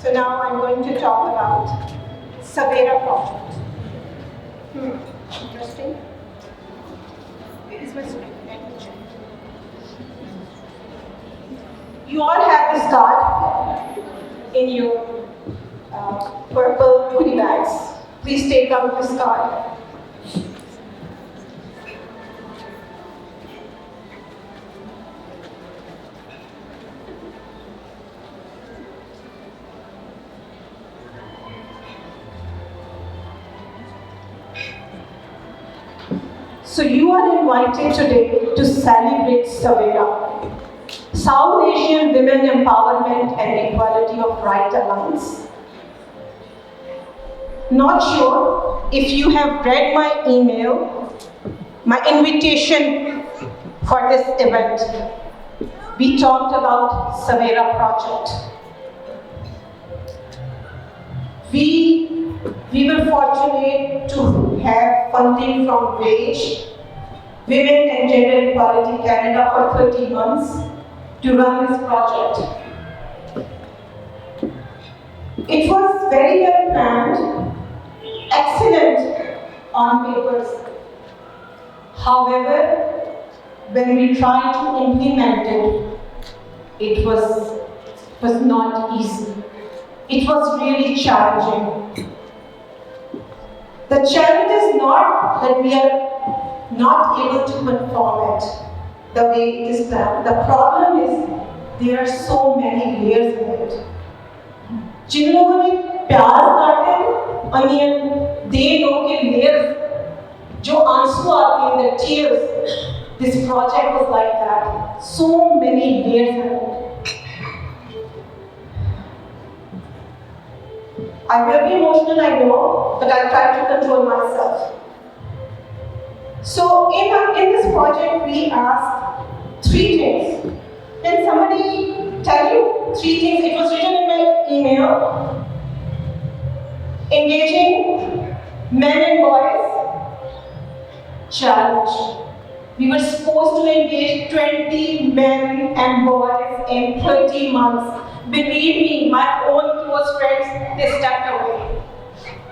So now I'm going to talk about Savera project. Interesting. Where is my screen? Let me check. You all have this card in your purple goodie bags. Please take out this card. So you are invited today to celebrate Savera, South Asian Women Empowerment and Equality of Right Alliance. Not sure if you have read my email, my invitation for this event. We talked about Savera project. We were fortunate to have funding from WAGE, Women and Gender Equality Canada, for 30 months to run this project. It was very well planned, excellent on papers. However, when we tried to implement it, it was not easy. It was really challenging. The challenge is not that we are not able to perform it the way it is planned. The problem is there are so many layers in it. जिन लोगों ने प्याज काटे onion, they know कि layers, जो आंसू आते हैं, the tears. This project was like that. So many layers in it. I will be emotional, I know, but I'll try to control myself. So in this project, we asked 3 things. Can somebody tell you 3 things? It was written in my email. Engaging men and boys. Challenge. We were supposed to engage 20 men and boys in 30 months. Believe me, my own close friends, they stepped away.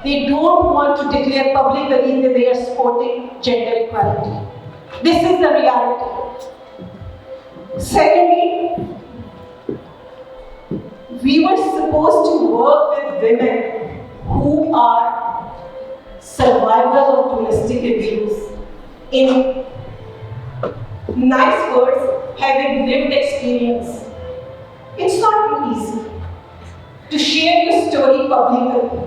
They don't want to declare publicly that they are supporting gender equality. This is the reality. Secondly, we were supposed to work with women who are survivors of domestic abuse. In nice words, having lived experience. It's not easy to share your story publicly.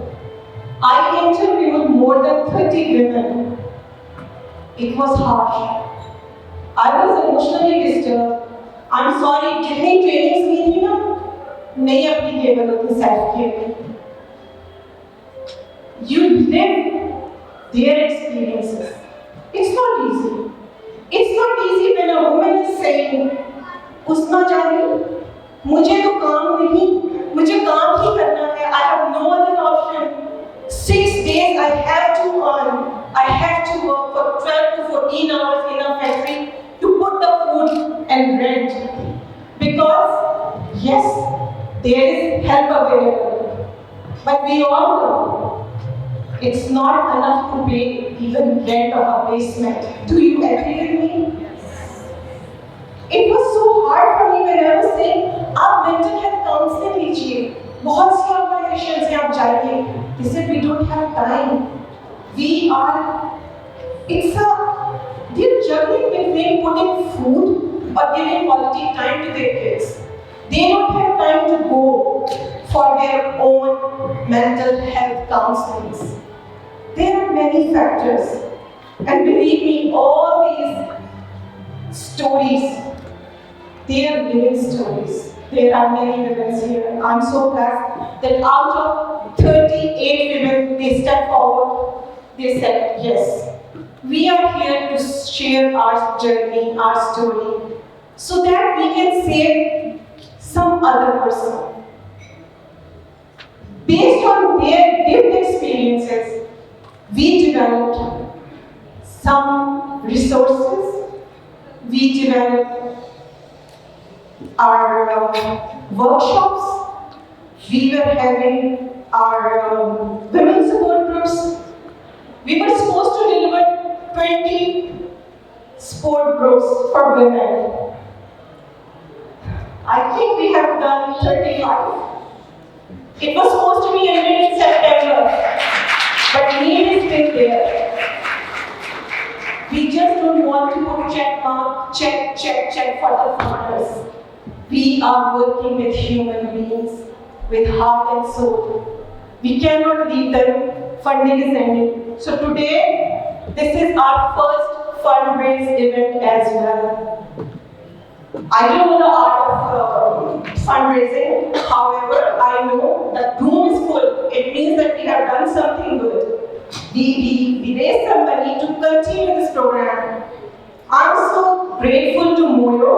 I interviewed more than 30 women. It was harsh. I was emotionally disturbed. I'm sorry, जितनी trainings ली थी ना, नहीं applicable होती self-care. You live their experiences. It's not easy. It's not easy when a woman is saying, "Uzma जानी, मुझे तो काम नहीं, मुझे काम ही करना है. I have no other option. 6 days I have to earn. I have to work for 12 to 14 hours in a factory to put the food and rent. Because yes, there is help available, but we all know it's not enough to pay even rent of a basement. Do you agree with me? It was so hard for me when I was saying, आप mental health counseling लीजिए, बहुत सी organizations हैं आप जाइए. They said we don't have time. They're juggling between putting food or giving quality time to their kids. They don't have time to go for their own mental health counselings. There are many factors, and believe me, all these stories, they are living stories. There are many women here. I'm so blessed that out of 38 women, they stepped forward. They said, yes, we are here to share our journey, our story, so that we can save some other person. Based on their lived experiences, we developed some resources. We developed our workshops we were having our women support groups. We were supposed to deliver 20 sport groups for women. I think we have done 35. It was supposed to be ended in September, but need is still there. We just don't want to put check mark, check for the farmers. We are working with human beings, with heart and soul. We cannot leave them, funding is ended. So today, this is our first fundraise event as well. I don't know the art of fundraising, however, I know that room is full. It means that we have done something good. We raised some money to continue this program. I'm so grateful to Moyo.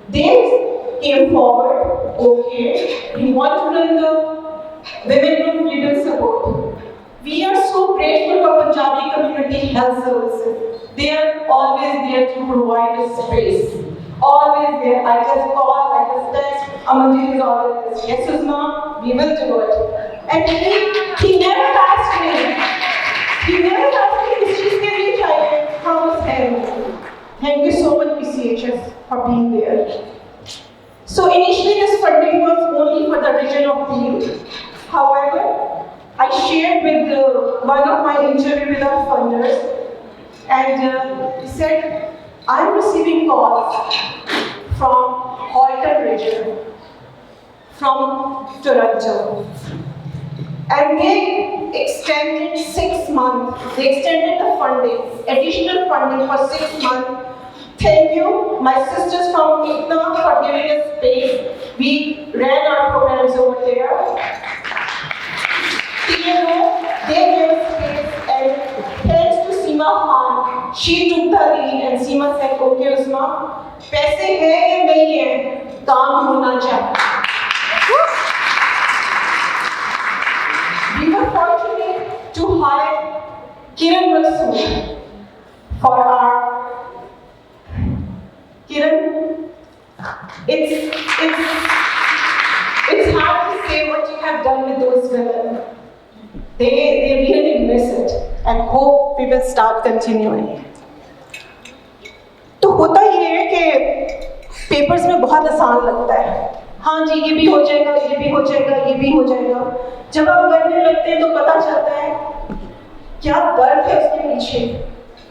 They came forward, okay, we want to run the women group leader support. We are so grateful for Punjabi Community Health Services. They are always there to provide a space. Always there. I just call, I just text. Amanjit is always there. Yes, Uzma, we will do it. And he never asked me. He never asked me, is she really tired? How was him? Thank you so much, PCHS, for being there. So initially, this funding was only for the region of Peel. However, I shared with one of my interview with our funders, and he said, I'm receiving calls from Halton region, from Toronto. And they extended 6 months. They extended the funding, additional funding for 6 months. Thank you, my sisters from IWD, for giving us space. We ran our programs over there. They gave us space, and thanks to Seema Khan, she took the lead, and Seema said, okay, Uzma, पैसे हैं या नहीं है, काम होना चाहिए. We were fortunate to hire Kiran Masood for our Kiran. It's hard to say what you have done with those women. They really miss it and hope we will start continuing. तो होता ये है कि papers में बहुत आसान लगता है. हाँ जी, ये भी हो जाएगा, ये भी हो जाएगा, ये भी हो जाएगा. जब आप करने लगते हैं तो पता चलता है क्या दर्द है उसके पीछे,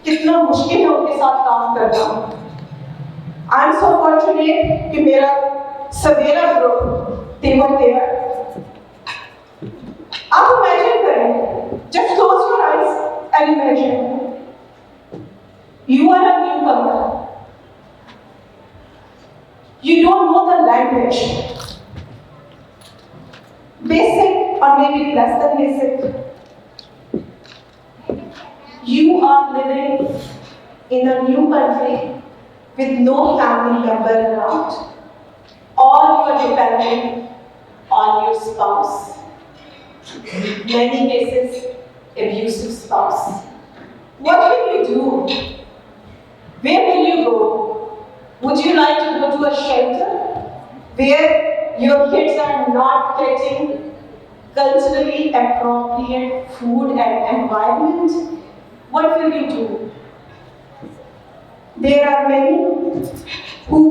कितना मुश्किल है उनके साथ काम करना. आई एम सो फॉर्चुनेट कि मेरा सवेरा ग्रुप तेवर तेवर. आप इमेजिन करें, just close your eyes and imagine. You are a newcomer. You don't know the language. Basic or maybe less than basic. You are living in a new country with no family member around. All you are depending on your spouse. Many cases, abusive spouse. What will you do? Where will you go? Would you like to go to a shelter where your kids are not getting culturally appropriate food and environment? What will you do? There are many who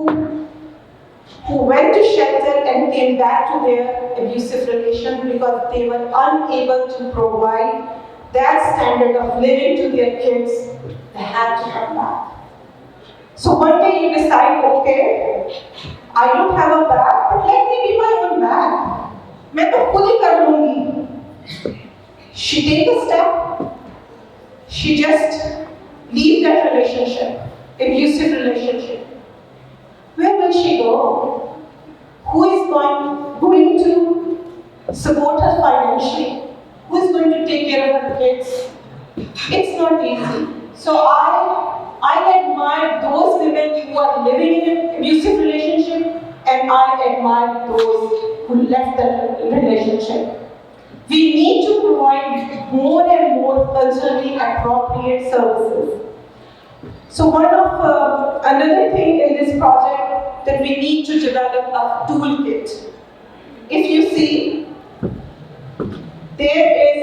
went to shelter and came back to their abusive relation because they were unable to provide that standard of living to their kids. They had to come back. So one day you decide, okay, I don't have a bag, but let me be my own bag. मैं तो खुद ही कर लूँगी. She take a step. She just leave that relationship, abusive relationship. Where will she go? Who is going to support her financially? Who is going to take care of her kids? It's not easy. So I admire those women who are living in an abusive relationship, and I admire those who left the relationship. We need to provide more and more culturally appropriate services. So another thing in this project that we need to develop a toolkit. if you see, there is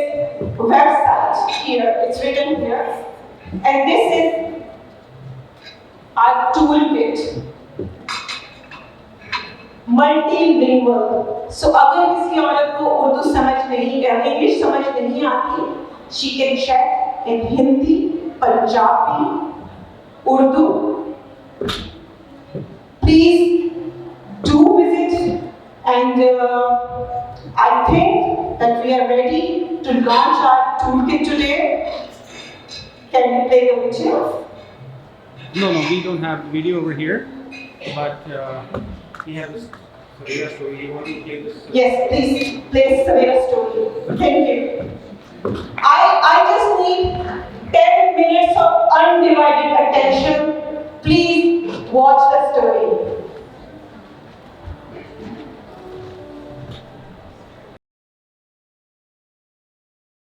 website here, it's written here, and this is our toolkit. Multilingual. So अगर किसी औरत को उर्दू समझ नहीं, English समझ नहीं आती, she can check in Hindi, Punjabi, Urdu. Please do visit, and I think that we are ready to launch our toolkit today. Can we play the video? No, we don't have video over here, but we have this Savera story. You want to play this? Yes, please play Savera story. Thank you. I just need 10 minutes of undivided attention. Please watch the story.